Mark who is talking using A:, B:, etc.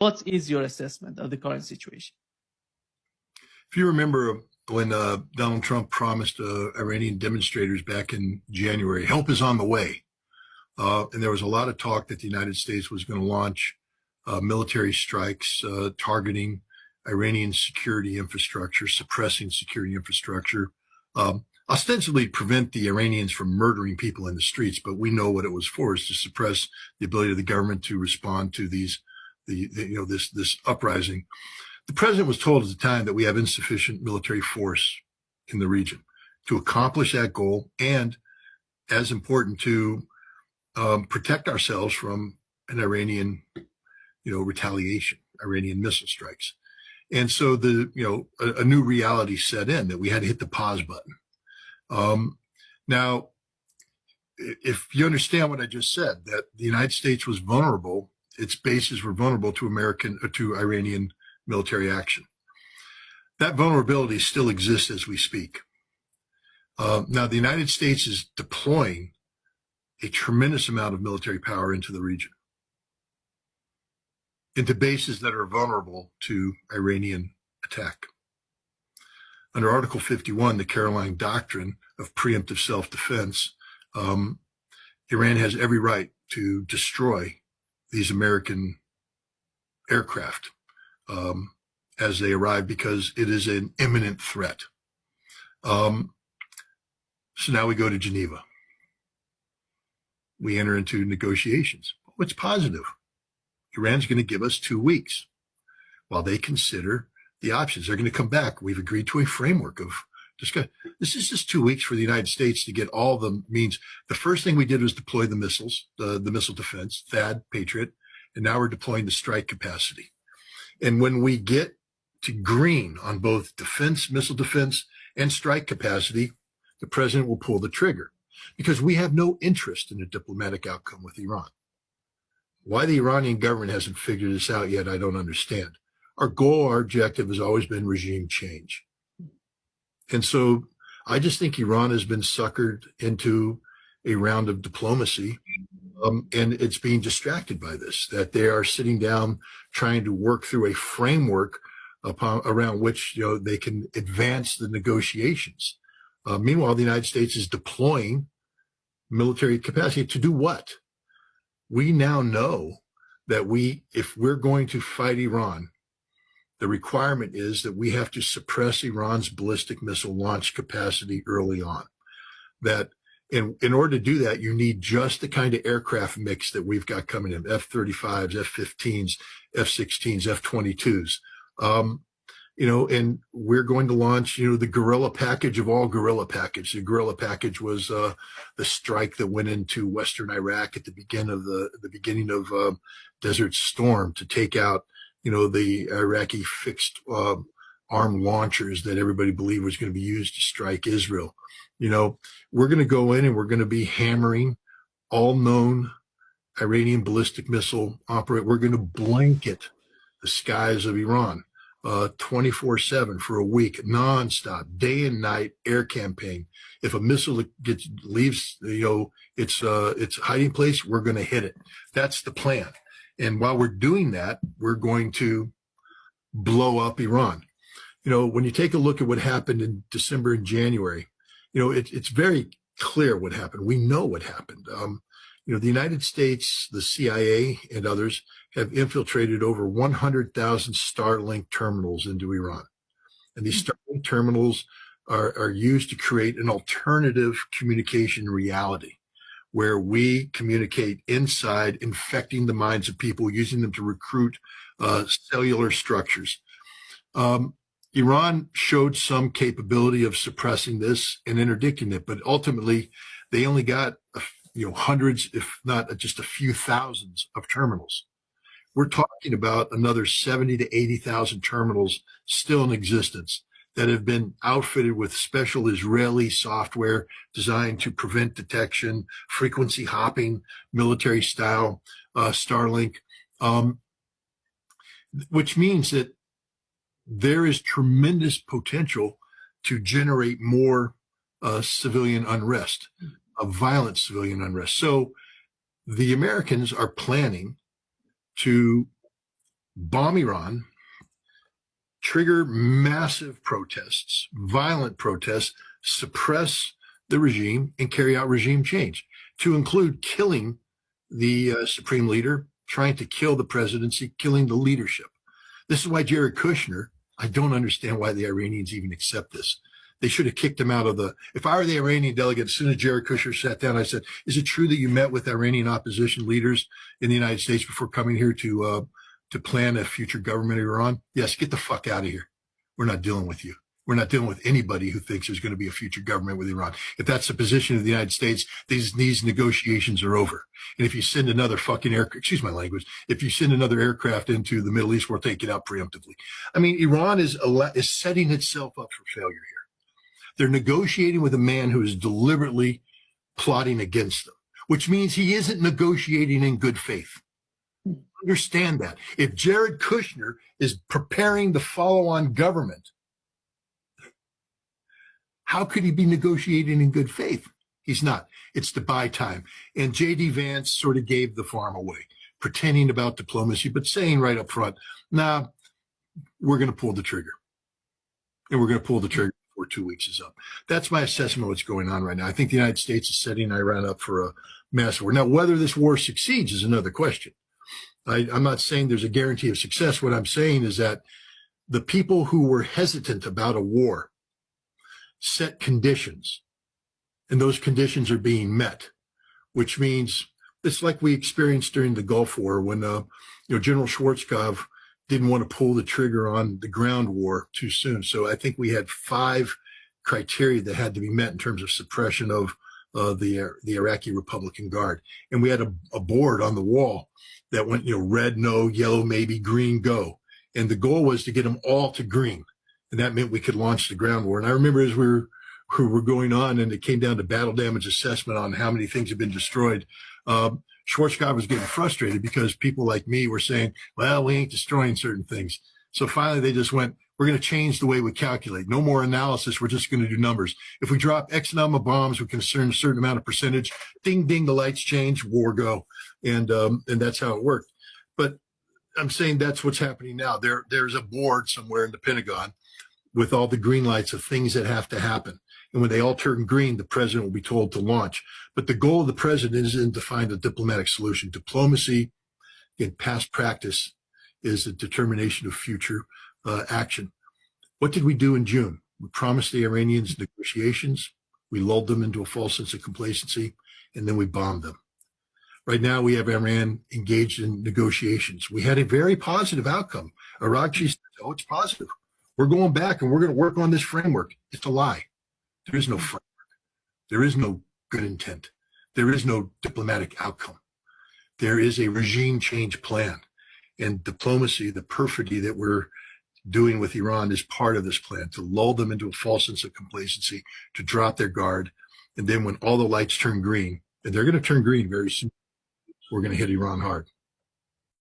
A: What is your assessment of the current situation?
B: If you remember when Donald Trump promised Iranian demonstrators back in January, help is on the way. And there was a lot of talk that the United States was going to launch military strikes targeting Iranian security infrastructure, suppressing security infrastructure, ostensibly prevent the Iranians from murdering people in the streets. But we know what it was for, is to suppress the ability of the government to respond to this uprising. The president was told at the time that we have insufficient military force in the region to accomplish that goal, and as important, to protect ourselves from an Iranian, retaliation, Iranian missile strikes. And so a new reality set in that we had to hit the pause button. Now, if you understand what I just said, that the United States was vulnerable, its bases were vulnerable to Iranian military action. That vulnerability still exists as we speak. Now, the United States is deploying a tremendous amount of military power into the region, into bases that are vulnerable to Iranian attack. Under Article 51, the Caroline Doctrine of preemptive self-defense, Iran has every right to destroy these American aircraft as they arrive, because it is an imminent threat. So now we go to Geneva. We enter into negotiations. What's positive? Iran's going to give us 2 weeks while they consider the options. They're going to come back. We've agreed to a framework of discussion. This is just 2 weeks for the United States to get all the means. The first thing we did was deploy the missiles, the missile defense, THAAD, Patriot, and now we're deploying the strike capacity. And when we get to green on both defense, missile defense, and strike capacity, the president will pull the trigger, because we have no interest in a diplomatic outcome with Iran. Why the Iranian government hasn't figured this out yet, I don't understand. Our goal, our objective has always been regime change. And so I just think Iran has been suckered into a round of diplomacy, and it's being distracted by this, that they are sitting down trying to work through a framework around which they can advance the negotiations. Meanwhile, the United States is deploying military capacity to do what? We now know that if we're going to fight Iran, the requirement is that we have to suppress Iran's ballistic missile launch capacity early on. That in order to do that, you need just the kind of aircraft mix that we've got coming in: F-35s, F-15s, F-16s, F-22s. And we're going to launch, the guerrilla package of all guerrilla package. The guerrilla package was the strike that went into Western Iraq at the beginning of Desert Storm to take out, the Iraqi fixed armed launchers that everybody believed was going to be used to strike Israel. We're going to go in and we're going to be hammering all known Iranian ballistic missile operate. We're going to blanket the skies of Iran 24/7 for a week, nonstop, day and night air campaign. If a missile leaves, its hiding place, we're going to hit it. That's the plan. And while we're doing that, we're going to blow up Iran. When you take a look at what happened in December and January, it's very clear what happened. We know what happened. The United States, the CIA, and others have infiltrated over 100,000 Starlink terminals into Iran. And these Starlink terminals are used to create an alternative communication reality where we communicate inside, infecting the minds of people, using them to recruit cellular structures. Iran showed some capability of suppressing this and interdicting it, but ultimately they only got hundreds, if not just a few thousands of terminals. We're talking about another 70 to 80,000 terminals still in existence that have been outfitted with special Israeli software designed to prevent detection, frequency hopping, military style Starlink, which means that there is tremendous potential to generate more civilian unrest, violent civilian unrest. So the Americans are planning to bomb Iran, trigger massive protests, violent protests, suppress the regime, and carry out regime change, to include killing the supreme leader, trying to kill the presidency, killing the leadership. This is why Jared Kushner, I don't understand why the Iranians even accept this. They should have kicked him out of the, if I were the Iranian delegate, as soon as Jared Kushner sat down, I said, is it true that you met with Iranian opposition leaders in the United States before coming here to plan a future government of Iran? Yes, get the fuck out of here. We're not dealing with you. We're not dealing with anybody who thinks there's going to be a future government with Iran. If that's the position of the United States, these negotiations are over. And if you send another fucking excuse my language, if you send another aircraft into the Middle East, we'll take it out preemptively. I mean, Iran is setting itself up for failure here. They're negotiating with a man who is deliberately plotting against them, which means he isn't negotiating in good faith. Understand that. If Jared Kushner is preparing the follow-on government, how could he be negotiating in good faith? He's not. It's to buy time. And J.D. Vance sort of gave the farm away, pretending about diplomacy, but saying right up front, nah, we're going to pull the trigger. And we're going to pull the trigger before 2 weeks is up. That's my assessment of what's going on right now. I think the United States is setting Iran up for a massive war. Now, whether this war succeeds is another question. I'm not saying there's a guarantee of success. What I'm saying is that the people who were hesitant about a war set conditions, and those conditions are being met, which means it's like we experienced during the Gulf War when General Schwarzkopf didn't want to pull the trigger on the ground war too soon. So I think we had 5 criteria that had to be met in terms of suppression of the Iraqi Republican Guard, and we had a board on the wall that went red no, yellow maybe, green go, and the goal was to get them all to green. And that meant we could launch the ground war. And I remember as we were going on and it came down to battle damage assessment on how many things had been destroyed, Schwarzkopf was getting frustrated because people like me were saying, well, we ain't destroying certain things. So finally they just went, we're going to change the way we calculate. No more analysis. We're just going to do numbers. If we drop X number of bombs, we can assume a certain amount of percentage. Ding, ding, the lights change, war go. And that's how it worked. But I'm saying that's what's happening now. There's a board somewhere in the Pentagon with all the green lights of things that have to happen. And when they all turn green, the president will be told to launch. But the goal of the president isn't to find a diplomatic solution. Diplomacy, in past practice, is a determination of future action. What did we do in June? We promised the Iranians negotiations. We lulled them into a false sense of complacency, and then we bombed them. Right now, we have Iran engaged in negotiations. We had a very positive outcome. Araqchi said, oh, it's positive. We're going back and we're going to work on this framework. It's a lie. There is no framework. There is no good intent. There is no diplomatic outcome. There is a regime change plan. And diplomacy, the perfidy that we're doing with Iran is part of this plan, to lull them into a false sense of complacency, to drop their guard. And then when all the lights turn green, and they're going to turn green very soon, we're going to hit Iran hard.